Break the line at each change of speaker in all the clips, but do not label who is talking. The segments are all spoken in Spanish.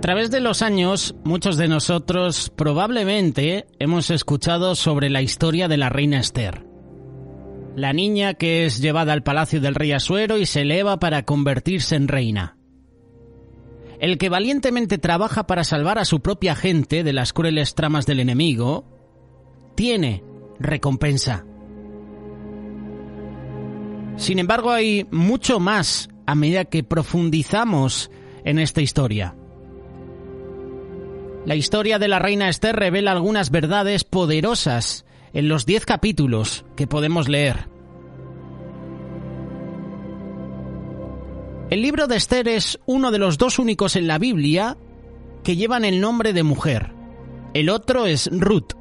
través de los años, muchos de nosotros probablemente hemos escuchado sobre la historia de la reina Esther. La niña que es llevada al palacio del rey Asuero y se eleva para convertirse en reina. El que valientemente trabaja para salvar a su propia gente de las crueles tramas del enemigo, tiene recompensa. Sin embargo, hay mucho más a medida que profundizamos en esta historia. La historia de la reina Esther revela algunas verdades poderosas en los 10 capítulos que podemos leer. El libro de Esther es uno de los 2 únicos en la Biblia que llevan el nombre de mujer. El otro es Ruth.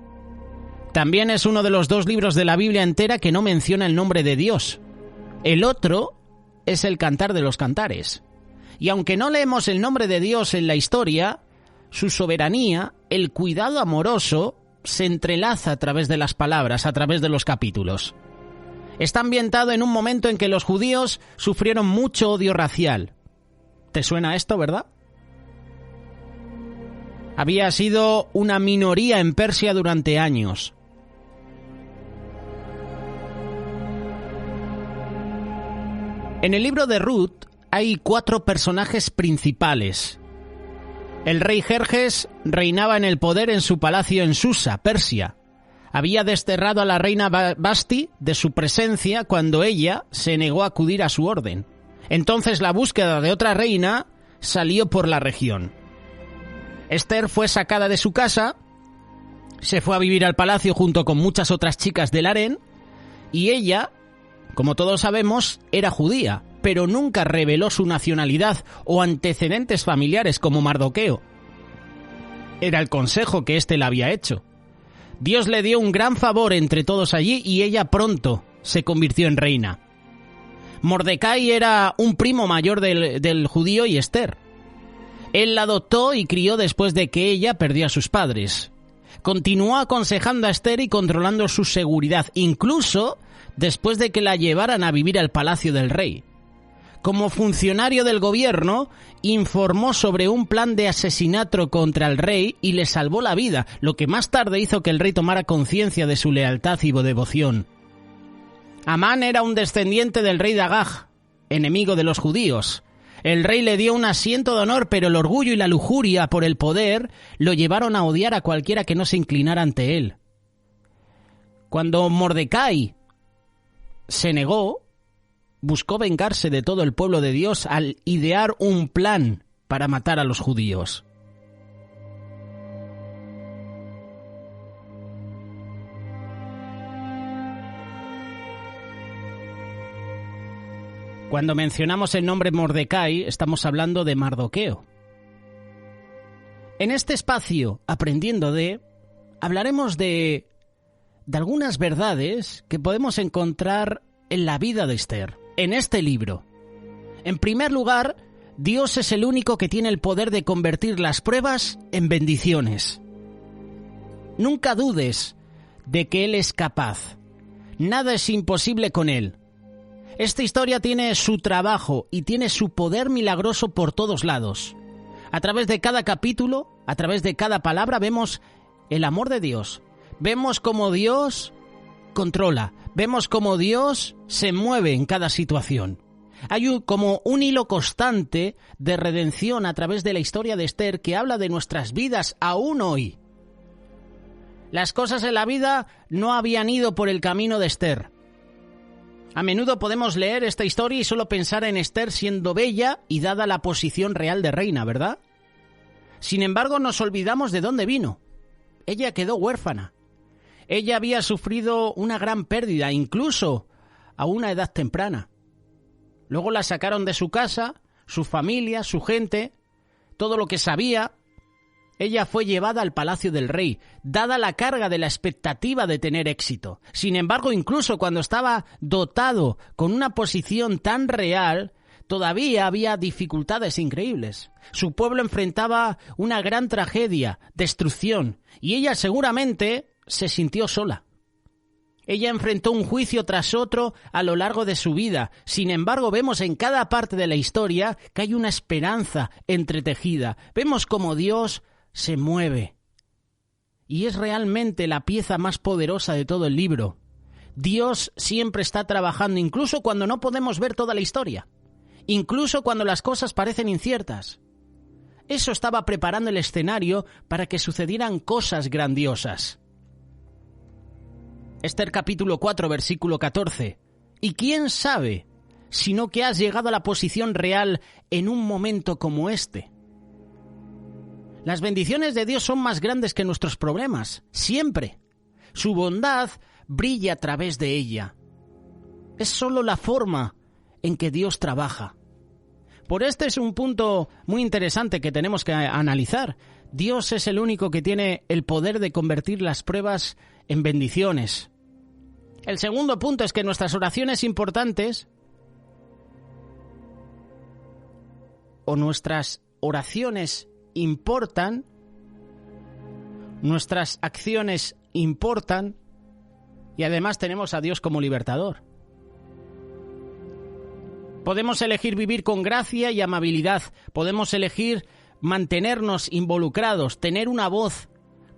También es uno de los 2 libros de la Biblia entera que no menciona el nombre de Dios. El otro es el Cantar de los Cantares. Y aunque no leemos el nombre de Dios en la historia, su soberanía, el cuidado amoroso, se entrelaza a través de las palabras, a través de los capítulos. Está ambientado en un momento en que los judíos sufrieron mucho odio racial. ¿Te suena esto, verdad? Había sido una minoría en Persia durante años. En el libro de Ruth hay 4 personajes principales. El rey Jerjes reinaba en el poder en su palacio en Susa, Persia. Había desterrado a la reina Vasti de su presencia cuando ella se negó a acudir a su orden. Entonces la búsqueda de otra reina salió por la región. Esther fue sacada de su casa, se fue a vivir al palacio junto con muchas otras chicas del harén, y ella, como todos sabemos, era judía, pero nunca reveló su nacionalidad o antecedentes familiares como Mardoqueo. Era el consejo que éste le había hecho. Dios le dio un gran favor entre todos allí y ella pronto se convirtió en reina. Mordecai era un primo mayor del judío y Esther. Él la adoptó y crió después de que ella perdió a sus padres. Continuó aconsejando a Esther y controlando su seguridad, incluso después de que la llevaran a vivir al palacio del rey. Como funcionario del gobierno, informó sobre un plan de asesinato contra el rey y le salvó la vida, lo que más tarde hizo que el rey tomara conciencia de su lealtad y devoción. Amán era un descendiente del rey de Agag, enemigo de los judíos. El rey le dio un asiento de honor, pero el orgullo y la lujuria por el poder lo llevaron a odiar a cualquiera que no se inclinara ante él. Cuando Mordecai se negó, buscó vengarse de todo el pueblo de Dios al idear un plan para matar a los judíos. Cuando mencionamos el nombre Mordecai, estamos hablando de Mardoqueo. En este espacio, hablaremos de algunas verdades que podemos encontrar en la vida de Esther, en este libro. En primer lugar, Dios es el único que tiene el poder de convertir las pruebas en bendiciones. Nunca dudes de que Él es capaz. Nada es imposible con Él. Esta historia tiene su trabajo y tiene su poder milagroso por todos lados. A través de cada capítulo, a través de cada palabra, vemos el amor de Dios. Vemos cómo Dios controla. Vemos cómo Dios se mueve en cada situación. Hay como un hilo constante de redención a través de la historia de Esther que habla de nuestras vidas aún hoy. Las cosas en la vida no habían ido por el camino de Esther. A menudo podemos leer esta historia y solo pensar en Esther siendo bella y dada la posición real de reina, ¿verdad? Sin embargo, nos olvidamos de dónde vino. Ella quedó huérfana. Ella había sufrido una gran pérdida, incluso a una edad temprana. Luego la sacaron de su casa, su familia, su gente, todo lo que sabía. Ella fue llevada al palacio del rey, dada la carga de la expectativa de tener éxito. Sin embargo, incluso cuando estaba dotado con una posición tan real, todavía había dificultades increíbles. Su pueblo enfrentaba una gran tragedia, destrucción, y ella seguramente se sintió sola. Ella enfrentó un juicio tras otro a lo largo de su vida. Sin embargo, vemos en cada parte de la historia que hay una esperanza entretejida. Vemos cómo Dios se mueve. Y es realmente la pieza más poderosa de todo el libro. Dios siempre está trabajando, incluso cuando no podemos ver toda la historia. Incluso cuando las cosas parecen inciertas. Eso estaba preparando el escenario para que sucedieran cosas grandiosas. Esther capítulo 4, versículo 14. ¿Y quién sabe, sino que has llegado a la posición real en un momento como este? Las bendiciones de Dios son más grandes que nuestros problemas, siempre. Su bondad brilla a través de ella. Es solo la forma en que Dios trabaja. Por este es un punto muy interesante que tenemos que analizar. Dios es el único que tiene el poder de convertir las pruebas en bendiciones. El segundo punto es que nuestras oraciones importantes o nuestras oraciones importan, nuestras acciones importan y además tenemos a Dios como libertador. Podemos elegir vivir con gracia y amabilidad. Podemos elegir mantenernos involucrados, tener una voz,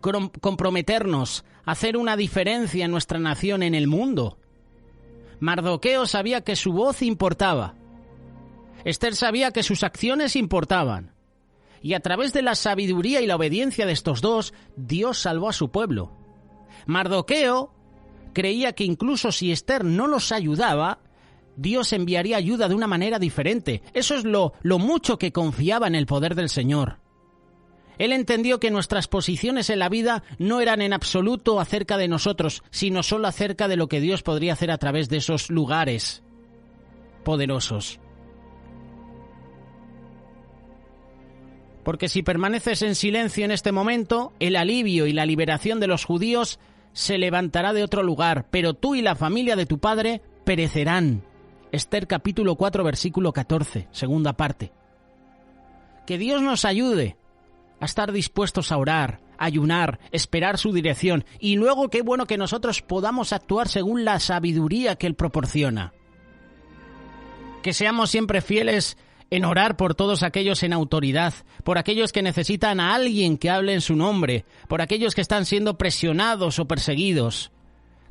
comprometernos, hacer una diferencia en nuestra nación, en el mundo. Mardoqueo sabía que su voz importaba. Esther sabía que sus acciones importaban. Y a través de la sabiduría y la obediencia de estos dos, Dios salvó a su pueblo. Mardoqueo creía que incluso si Esther no los ayudaba, Dios enviaría ayuda de una manera diferente. Eso es lo mucho que confiaba en el poder del Señor. Él entendió que nuestras posiciones en la vida no eran en absoluto acerca de nosotros, sino solo acerca de lo que Dios podría hacer a través de esos lugares poderosos. Porque si permaneces en silencio en este momento, el alivio y la liberación de los judíos se levantará de otro lugar, pero tú y la familia de tu padre perecerán. Esther capítulo 4, versículo 14, segunda parte. Que Dios nos ayude a estar dispuestos a orar, ayunar, esperar su dirección, y luego qué bueno que nosotros podamos actuar según la sabiduría que Él proporciona. Que seamos siempre fieles en orar por todos aquellos en autoridad, por aquellos que necesitan a alguien que hable en su nombre, por aquellos que están siendo presionados o perseguidos.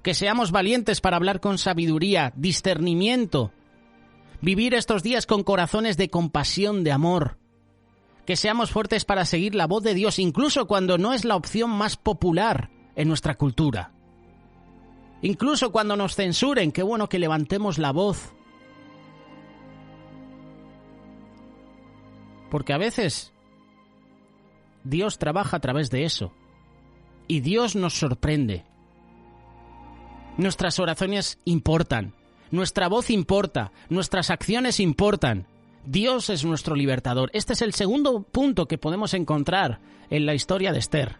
Que seamos valientes para hablar con sabiduría, discernimiento, vivir estos días con corazones de compasión, de amor. Que seamos fuertes para seguir la voz de Dios, incluso cuando no es la opción más popular en nuestra cultura. Incluso cuando nos censuren, qué bueno que levantemos la voz. Porque a veces Dios trabaja a través de eso. Y Dios nos sorprende. Nuestras oraciones importan. Nuestra voz importa. Nuestras acciones importan. Dios es nuestro libertador. Este es el segundo punto que podemos encontrar en la historia de Esther.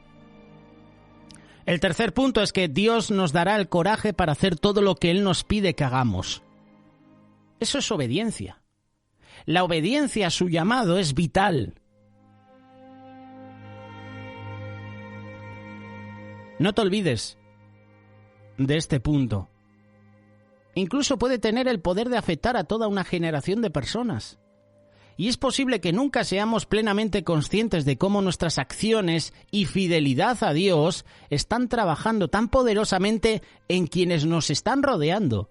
El tercer punto es que Dios nos dará el coraje para hacer todo lo que Él nos pide que hagamos. Eso es obediencia. La obediencia a su llamado es vital. No te olvides de este punto. Incluso puede tener el poder de afectar a toda una generación de personas. Y es posible que nunca seamos plenamente conscientes de cómo nuestras acciones y fidelidad a Dios están trabajando tan poderosamente en quienes nos están rodeando.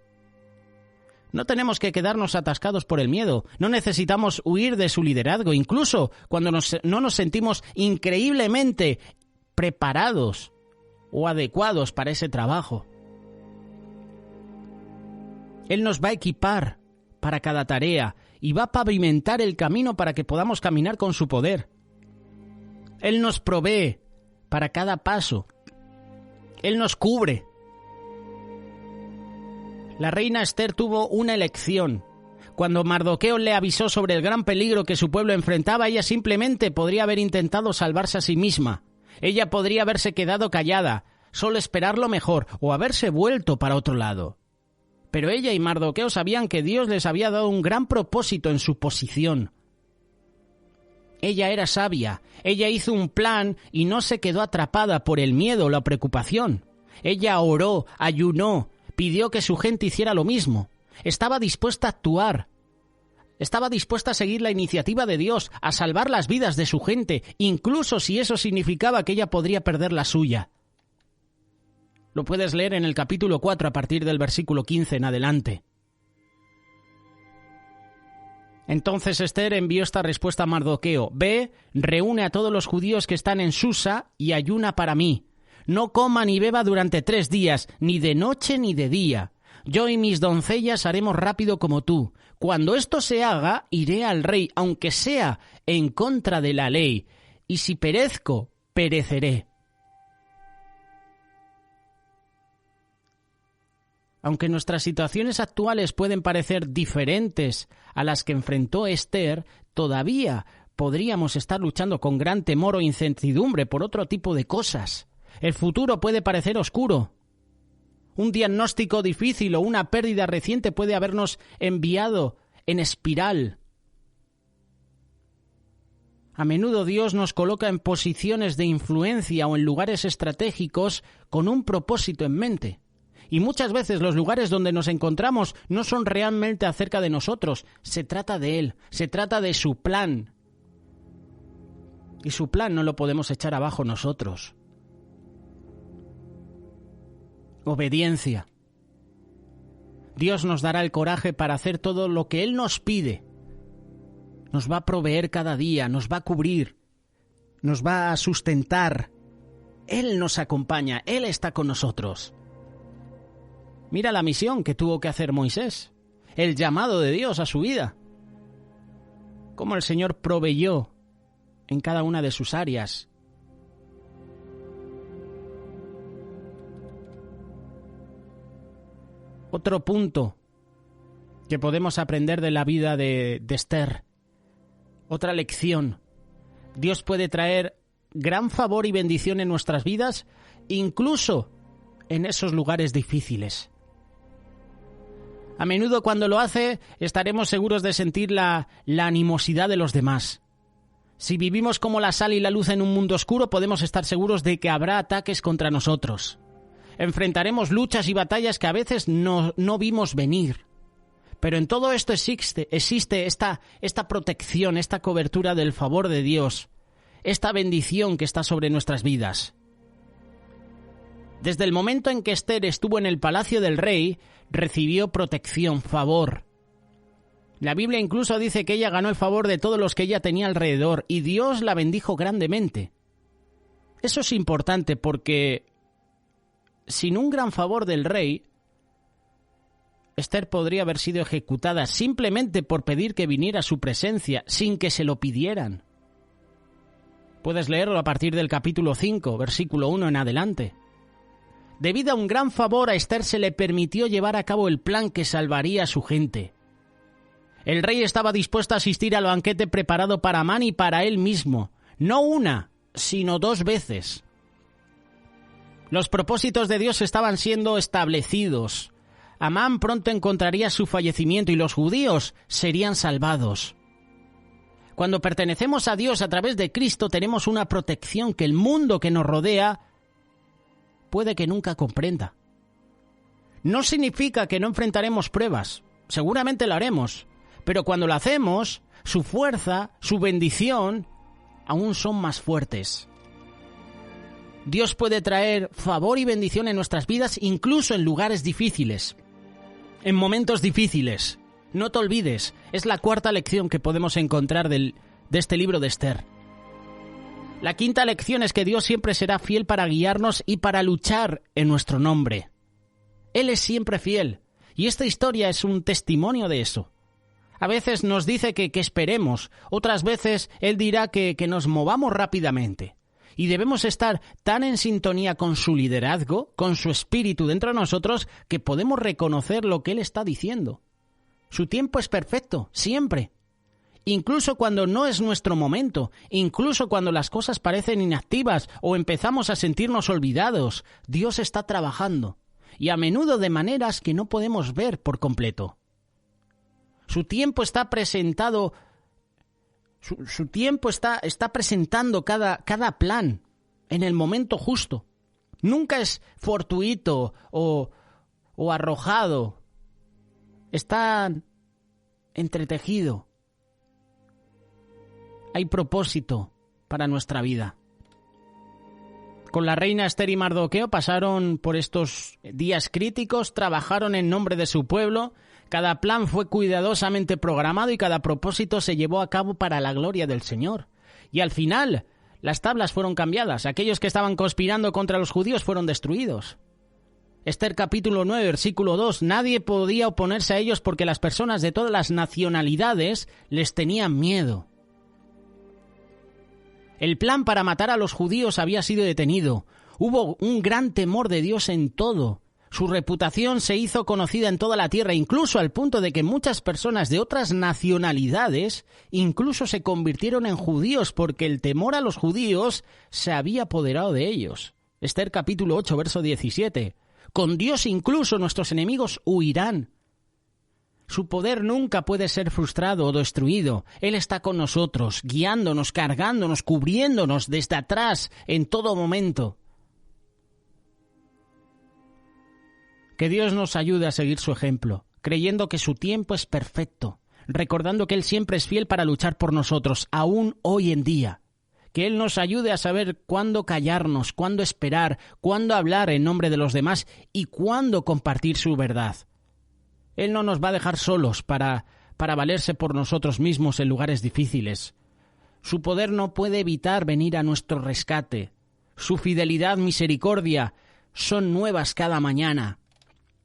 No tenemos que quedarnos atascados por el miedo, no necesitamos huir de su liderazgo, incluso cuando no nos sentimos increíblemente preparados o adecuados para ese trabajo. Él nos va a equipar para cada tarea y va a pavimentar el camino para que podamos caminar con su poder. Él nos provee para cada paso. Él nos cubre. La reina Esther tuvo una elección. Cuando Mardoqueo le avisó sobre el gran peligro que su pueblo enfrentaba, ella simplemente podría haber intentado salvarse a sí misma. Ella podría haberse quedado callada, solo esperar lo mejor, o haberse vuelto para otro lado. Pero ella y Mardoqueo sabían que Dios les había dado un gran propósito en su posición. Ella era sabia, ella hizo un plan y no se quedó atrapada por el miedo o la preocupación. Ella oró, ayunó, pidió que su gente hiciera lo mismo. Estaba dispuesta a actuar. Estaba dispuesta a seguir la iniciativa de Dios, a salvar las vidas de su gente, incluso si eso significaba que ella podría perder la suya. Lo puedes leer en el capítulo 4 a partir del versículo 15 en adelante. Entonces Ester envió esta respuesta a Mardoqueo: «Ve, reúne a todos los judíos que están en Susa y ayuna para mí. No coma ni beba durante 3 días, ni de noche ni de día. Yo y mis doncellas haremos rápido como tú. Cuando esto se haga, iré al rey, aunque sea en contra de la ley, y si perezco, pereceré». Aunque nuestras situaciones actuales pueden parecer diferentes a las que enfrentó Ester, todavía podríamos estar luchando con gran temor o incertidumbre por otro tipo de cosas. El futuro puede parecer oscuro. Un diagnóstico difícil o una pérdida reciente puede habernos enviado en espiral. A menudo Dios nos coloca en posiciones de influencia o en lugares estratégicos con un propósito en mente. Y muchas veces los lugares donde nos encontramos no son realmente acerca de nosotros. Se trata de Él, se trata de su plan. Y su plan no lo podemos echar abajo nosotros. Obediencia. Dios nos dará el coraje para hacer todo lo que Él nos pide. Nos va a proveer cada día, nos va a cubrir, nos va a sustentar. Él nos acompaña, Él está con nosotros. Mira la misión que tuvo que hacer Moisés, el llamado de Dios a su vida. Cómo el Señor proveyó en cada una de sus áreas. Otro punto que podemos aprender de la vida de Ester. Otra lección. Dios puede traer gran favor y bendición en nuestras vidas, incluso en esos lugares difíciles. A menudo cuando lo hace, estaremos seguros de sentir la animosidad de los demás. Si vivimos como la sal y la luz en un mundo oscuro, podemos estar seguros de que habrá ataques contra nosotros. Enfrentaremos luchas y batallas que a veces no vimos venir. Pero en todo esto existe esta protección, esta cobertura del favor de Dios, esta bendición que está sobre nuestras vidas. Desde el momento en que Ester estuvo en el palacio del rey, recibió protección, favor. La Biblia incluso dice que ella ganó el favor de todos los que ella tenía alrededor y Dios la bendijo grandemente. Eso es importante porque sin un gran favor del rey, Ester podría haber sido ejecutada simplemente por pedir que viniera a su presencia, sin que se lo pidieran. Puedes leerlo a partir del capítulo 5, versículo 1 en adelante. Debido a un gran favor, a Ester se le permitió llevar a cabo el plan que salvaría a su gente. El rey estaba dispuesto a asistir al banquete preparado para Amán y para él mismo, no una, sino 2 veces. Los propósitos de Dios estaban siendo establecidos. Amán pronto encontraría su fallecimiento y los judíos serían salvados. Cuando pertenecemos a Dios a través de Cristo, tenemos una protección que el mundo que nos rodea puede que nunca comprenda. No significa que no enfrentaremos pruebas, seguramente lo haremos, pero cuando lo hacemos, su fuerza, su bendición, aún son más fuertes. Dios puede traer favor y bendición en nuestras vidas, incluso en lugares difíciles, en momentos difíciles. No te olvides, es la 4ª lección que podemos encontrar de este libro de Ester. La 5ª lección es que Dios siempre será fiel para guiarnos y para luchar en nuestro nombre. Él es siempre fiel, y esta historia es un testimonio de eso. A veces nos dice que esperemos, otras veces Él dirá que nos movamos rápidamente. Y debemos estar tan en sintonía con su liderazgo, con su espíritu dentro de nosotros, que podemos reconocer lo que Él está diciendo. Su tiempo es perfecto, siempre. Incluso cuando no es nuestro momento, incluso cuando las cosas parecen inactivas o empezamos a sentirnos olvidados, Dios está trabajando, y a menudo de maneras que no podemos ver por completo. Su tiempo está presentado, su tiempo está presentando cada plan en el momento justo. Nunca es fortuito o o arrojado. Está entretejido. Hay propósito para nuestra vida. Con la reina Ester y Mardoqueo pasaron por estos días críticos, trabajaron en nombre de su pueblo, cada plan fue cuidadosamente programado y cada propósito se llevó a cabo para la gloria del Señor. Y al final, las tablas fueron cambiadas, aquellos que estaban conspirando contra los judíos fueron destruidos. Ester capítulo 9, versículo 2, nadie podía oponerse a ellos porque las personas de todas las nacionalidades les tenían miedo. El plan para matar a los judíos había sido detenido. Hubo un gran temor de Dios en todo. Su reputación se hizo conocida en toda la tierra, incluso al punto de que muchas personas de otras nacionalidades incluso se convirtieron en judíos porque el temor a los judíos se había apoderado de ellos. Ester capítulo 8, verso 17. Con Dios incluso nuestros enemigos huirán. Su poder nunca puede ser frustrado o destruido. Él está con nosotros, guiándonos, cargándonos, cubriéndonos desde atrás en todo momento. Que Dios nos ayude a seguir su ejemplo, creyendo que su tiempo es perfecto, recordando que Él siempre es fiel para luchar por nosotros, aún hoy en día. Que Él nos ayude a saber cuándo callarnos, cuándo esperar, cuándo hablar en nombre de los demás y cuándo compartir su verdad. Él no nos va a dejar solos para valerse por nosotros mismos en lugares difíciles. Su poder no puede evitar venir a nuestro rescate. Su fidelidad, misericordia, son nuevas cada mañana.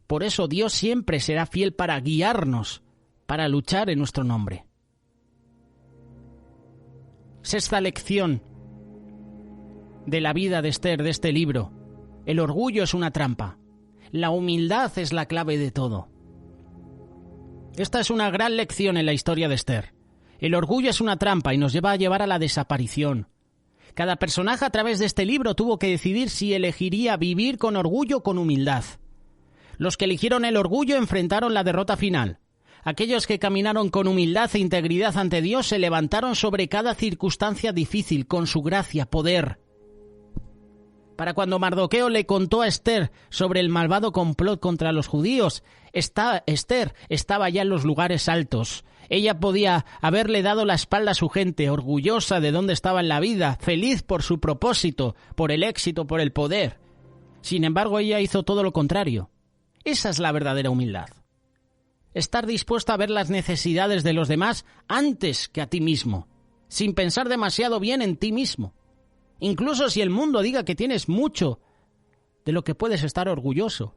Por eso Dios siempre será fiel para guiarnos, para luchar en nuestro nombre. Sexta lección de la vida de Ester, de este libro. El orgullo es una trampa. La humildad es la clave de todo. Esta es una gran lección en la historia de Ester. El orgullo es una trampa y nos lleva a la desaparición. Cada personaje a través de este libro tuvo que decidir si elegiría vivir con orgullo o con humildad. Los que eligieron el orgullo enfrentaron la derrota final. Aquellos que caminaron con humildad e integridad ante Dios se levantaron sobre cada circunstancia difícil con su gracia, poder. Para cuando Mardoqueo le contó a Ester sobre el malvado complot contra los judíos, Ester estaba ya en los lugares altos. Ella podía haberle dado la espalda a su gente, orgullosa de dónde estaba en la vida, feliz por su propósito, por el éxito, por el poder. Sin embargo, ella hizo todo lo contrario. Esa es la verdadera humildad. Estar dispuesta a ver las necesidades de los demás antes que a ti mismo, sin pensar demasiado bien en ti mismo. Incluso si el mundo diga que tienes mucho de lo que puedes estar orgulloso.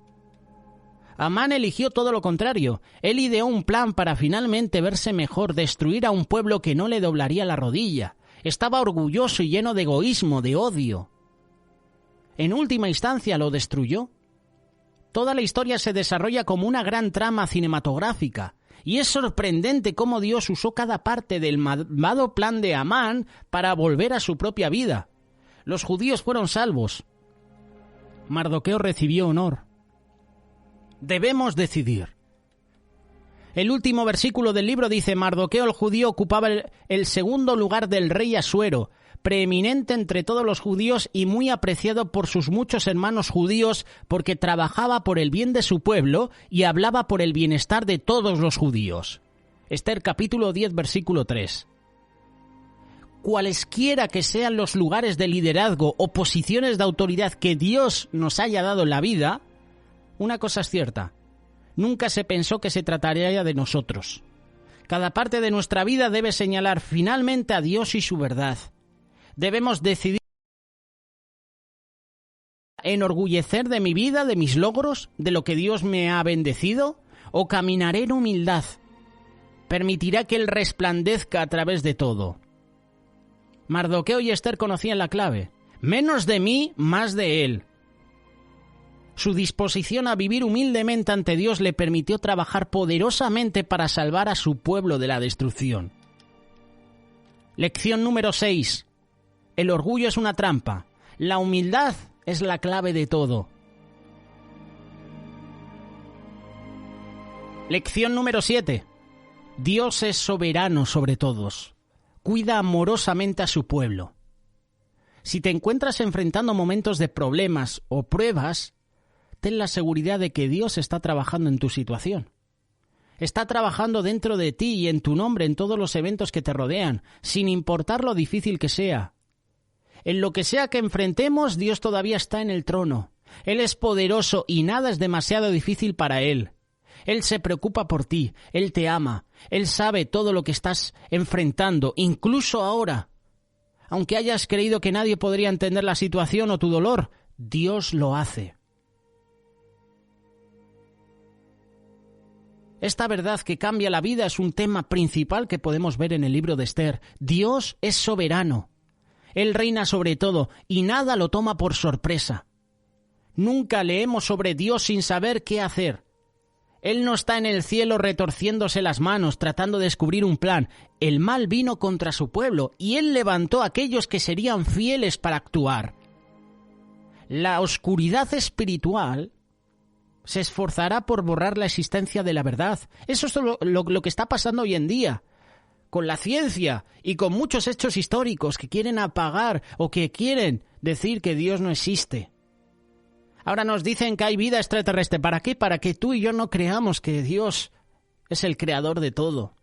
Amán eligió todo lo contrario. Él ideó un plan para finalmente verse mejor, destruir a un pueblo que no le doblaría la rodilla. Estaba orgulloso y lleno de egoísmo, de odio. En última instancia lo destruyó. Toda la historia se desarrolla como una gran trama cinematográfica. Y es sorprendente cómo Dios usó cada parte del malvado plan de Amán para volver a su propia vida. Los judíos fueron salvos. Mardoqueo recibió honor. Debemos decidir. El último versículo del libro dice: Mardoqueo el judío ocupaba el segundo lugar del rey Asuero, preeminente entre todos los judíos y muy apreciado por sus muchos hermanos judíos porque trabajaba por el bien de su pueblo y hablaba por el bienestar de todos los judíos. Ester capítulo 10, versículo 3. Cualesquiera que sean los lugares de liderazgo o posiciones de autoridad que Dios nos haya dado en la vida, una cosa es cierta: nunca se pensó que se trataría de nosotros. Cada parte de nuestra vida debe señalar finalmente a Dios y su verdad. Debemos decidir enorgullecer de mi vida, de mis logros, de lo que Dios me ha bendecido, o caminaré en humildad. Permitirá que Él resplandezca a través de todo. Mardoqueo y Ester conocían la clave: menos de mí, más de Él. Su disposición a vivir humildemente ante Dios le permitió trabajar poderosamente para salvar a su pueblo de la destrucción. Lección número 6. El orgullo es una trampa. La humildad es la clave de todo. Lección número 7. Dios es soberano sobre todos. Cuida amorosamente a su pueblo. Si te encuentras enfrentando momentos de problemas o pruebas, ten la seguridad de que Dios está trabajando en tu situación. Está trabajando dentro de ti y en tu nombre en todos los eventos que te rodean, sin importar lo difícil que sea. En lo que sea que enfrentemos, Dios todavía está en el trono. Él es poderoso y nada es demasiado difícil para Él. Él se preocupa por ti, Él te ama, Él sabe todo lo que estás enfrentando, incluso ahora. Aunque hayas creído que nadie podría entender la situación o tu dolor, Dios lo hace. Esta verdad que cambia la vida es un tema principal que podemos ver en el libro de Esther. Dios es soberano. Él reina sobre todo y nada lo toma por sorpresa. Nunca leemos sobre Dios sin saber qué hacer. Él no está en el cielo retorciéndose las manos tratando de descubrir un plan. El mal vino contra su pueblo y Él levantó a aquellos que serían fieles para actuar. La oscuridad espiritual se esforzará por borrar la existencia de la verdad. Eso es lo que está pasando hoy en día, con la ciencia y con muchos hechos históricos que quieren apagar o que quieren decir que Dios no existe. Ahora nos dicen que hay vida extraterrestre. ¿Para qué? Para que tú y yo no creamos que Dios es el creador de todo.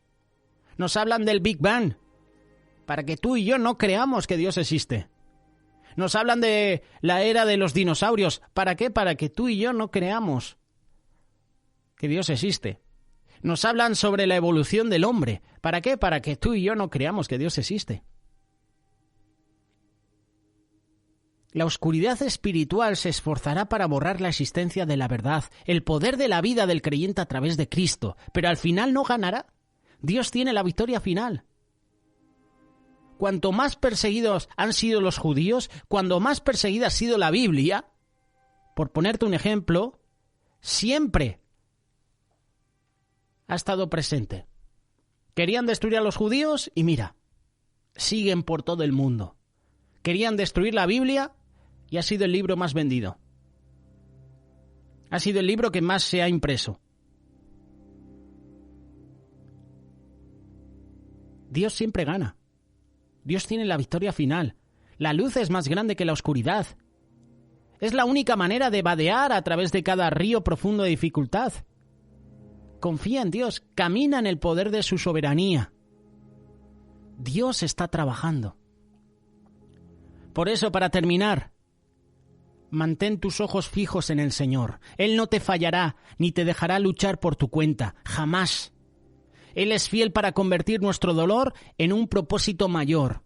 Nos hablan del Big Bang, para que tú y yo no creamos que Dios existe. Nos hablan de la era de los dinosaurios. ¿Para qué? Para que tú y yo no creamos que Dios existe. Nos hablan sobre la evolución del hombre. ¿Para qué? Para que tú y yo no creamos que Dios existe. La oscuridad espiritual se esforzará para borrar la existencia de la verdad, el poder de la vida del creyente a través de Cristo, pero al final no ganará. Dios tiene la victoria final. Cuanto más perseguidos han sido los judíos, cuando más perseguida ha sido la Biblia, por ponerte un ejemplo, siempre ha estado presente. Querían destruir a los judíos y mira, siguen por todo el mundo. Querían destruir la Biblia y ha sido el libro más vendido. Ha sido el libro que más se ha impreso. Dios siempre gana. Dios tiene la victoria final. La luz es más grande que la oscuridad. Es la única manera de vadear a través de cada río profundo de dificultad. Confía en Dios, camina en el poder de su soberanía. Dios está trabajando. Por eso, para terminar, mantén tus ojos fijos en el Señor. Él no te fallará, ni te dejará luchar por tu cuenta, jamás. Él es fiel para convertir nuestro dolor en un propósito mayor.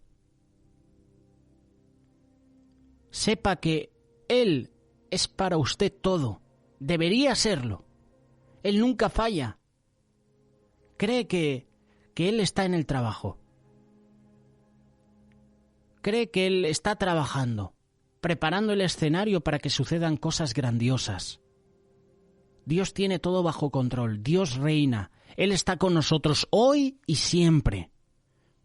Sepa que Él es para usted todo. Debería serlo. Él nunca falla. Cree que Él está en el trabajo. Cree que Él está trabajando, preparando el escenario para que sucedan cosas grandiosas. Dios tiene todo bajo control. Dios reina. Él está con nosotros hoy y siempre.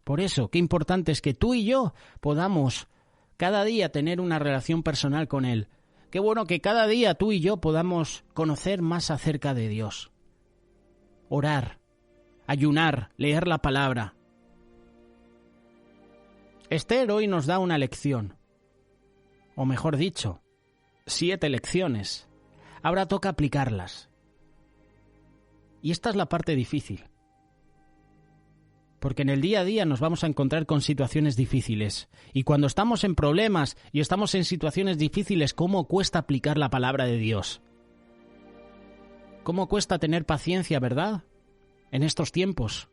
Por eso, qué importante es que tú y yo podamos cada día tener una relación personal con Él. Qué bueno que cada día tú y yo podamos conocer más acerca de Dios. Orar, ayunar, leer la palabra. Esther hoy nos da una lección. O mejor dicho, 7 lecciones. Ahora toca aplicarlas. Y esta es la parte difícil. Porque en el día a día nos vamos a encontrar con situaciones difíciles. Y cuando estamos en problemas y estamos en situaciones difíciles, ¿cómo cuesta aplicar la palabra de Dios? ¿Cómo cuesta tener paciencia, verdad? En estos tiempos.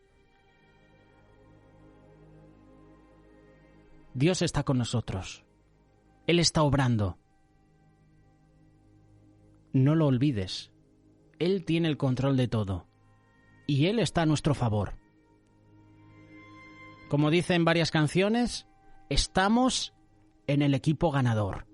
Dios está con nosotros. Él está obrando. No lo olvides. Él tiene el control de todo. Y Él está a nuestro favor. Como dicen varias canciones, estamos en el equipo ganador.